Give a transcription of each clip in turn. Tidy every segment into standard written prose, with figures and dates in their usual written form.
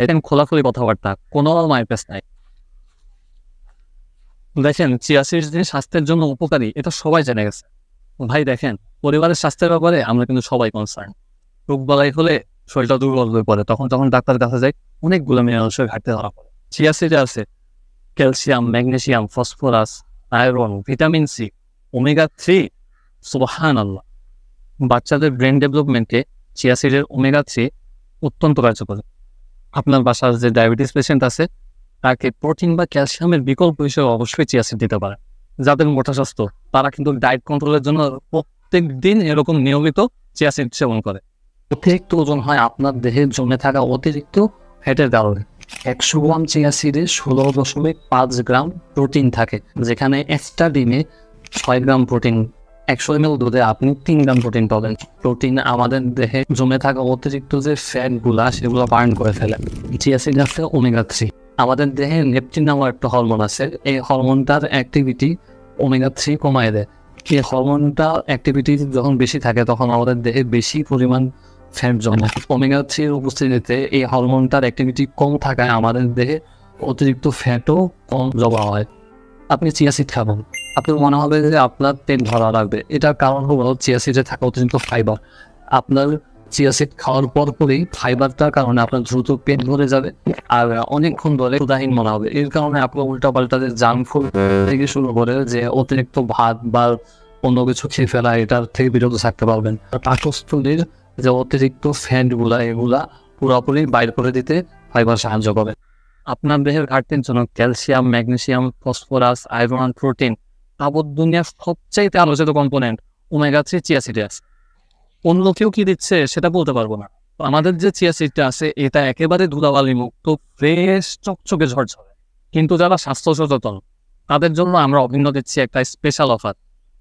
এটা খোলাখুলি কথাবার্তা, কোনো মাইপেস নাই। দেখেন চিয়া সিডস যে স্বাস্থ্যের জন্য উপকারী এটা সবাই জেনে গেছে। ভাই দেখেন, পরিবারের স্বাস্থ্যের ব্যাপারে আমরা কিন্তু সবাই কনসার্ন। রোগ বালাই হলে শরীরটা দুর্বল হয়ে পড়ে, তখন ডাক্তারের কাছে যাই, অনেকগুলো মিনারেলসের ঘাটতি ধরা পড়ে। চিয়া সিডে আছে calcium, magnesium, phosphorus, iron, vitamin C, omega 3। সুবহানাল্লাহ। বাচ্চাদের ব্রেন ডেভেলপমেন্টে চিয়া সিডের ওমেগা 3 অত্যন্ত কার্যকরী। আপনার বাসার যে ডায়াবেটিস পেশেন্ট আছে তাকে প্রোটিন বা ক্যালসিয়ামের বিকল্প হিসেবে অবশ্যই চিয়া সিড দিতে পারে। যাদের মোটা স্বাস্থ্য তারা কিন্তু ডায়েট কন্ট্রোলের জন্য প্রত্যেক দিন এরকম নিয়মিত চিয়া সিড সেবন করে। অতিরিক্ত ওজন হয় আপনার দেহে জমে থাকা অতিরিক্ত ফ্যাটের কারণে। 100 গ্রাম চিয়া সিডে 16.5 গ্রাম প্রোটিন থাকে, যেখানে একটা ডিমে 6 গ্রাম প্রোটিন। 100 ml দুধে আপনি 3 গ্রাম প্রোটিন পাবেন। প্রোটিন আমাদের দেহে জমে থাকা অতিরিক্ত যে ফ্যাটগুলা সেগুলো বার্ন করে ফেলে। চিয়া সিড আছে ওমেগা 3। আমাদের দেহে লেপটিন নামক একটা হরমোন আছে, এই হরমোনটার অ্যাক্টিভিটি ওমেগা 3 কমায় দেয়। এই হরমোনটা অ্যাক্টিভিটি যখন বেশি থাকে তখন আমাদের দেহে বেশি পরিমাণ ফ্যাট জমে। ওমেগা 3 উপস্থিতিতে এই হরমোনটার অ্যাক্টিভিটি কম থাকায় আমাদের দেহে অতিরিক্ত ফ্যাটও কম জমা হয়। আপনি চিয়া সিড খাবেন, আপনার মনে হবে যে আপনার পেট ভরা লাগবে, এটার কারণ হলো চিয়া সিডে থাকা অতিরিক্ত ফাইবার। আপনার চিয়া সিড খাওয়ার পরপরই ফাইবারটার কারণে আপনার দ্রুত পেট ভরে যাবে আর অনেকক্ষণ ধরে ক্ষুধাহীন মনে হবে। এর কারণে আপনার উল্টাপাল্টা যে জাঙ্ক ফুড থেকে শুরু করে যে অতিরিক্ত ভাত বা অন্য কিছু খেয়ে ফেলা, এটার থেকে বিরত থাকতে পারবেন। পাকস্থলীর যে অতিরিক্ত ফ্যাটগুলা এগুলা পুরোপুরি বাইর করে দিতে ফাইবার সাহায্য করে। আপনার দেহের ঘাটতির জন্য calcium, magnesium, phosphorus, iron, protein, তাবৎ দুনিয়ার সবচাইতে আলোচিত কম্পোনেন্ট ওমেগা 3 চিয়া সিডে আছে। অন্য কেউ কি দিচ্ছে সেটা বলতে পারবো না। আমাদের যে চিয়া সিডটা আছে এটা একেবারে ধুলাবালি মুক্ত, ফ্রেশ, চকচকে ঝরঝরে। কিন্তু যারা স্বাস্থ্য সচেতন তাদের জন্য আমরা অভিন্ন দিচ্ছি একটা special offer.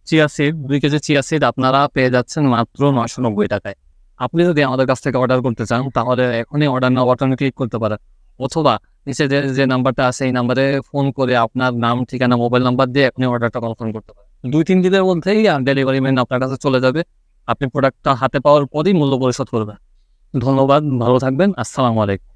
Chia seed 2 KG chia seed আপনারা পেয়ে যাচ্ছেন মাত্র 990 টাকায়। আপনি যদি আমাদের কাছ থেকে অর্ডার করতে চান তাহলে এখনই অর্ডার নাও বাটনে ক্লিক করতে পারেন, অথবা নিচে যে নাম্বারটা আছে এই নাম্বারে ফোন করে আপনার নাম, ঠিকানা, মোবাইল নাম্বার দিয়ে আপনি অর্ডারটা কনফার্ম করতে পারেন। 2-3 দিনের মধ্যেই ডেলিভারি ম্যান আপনার কাছে চলে যাবে। আপনি প্রোডাক্টটা হাতে পাওয়ার পরই মূল্য পরিশোধ করবেন। ধন্যবাদ, ভালো থাকবেন, আসসালামু আলাইকুম।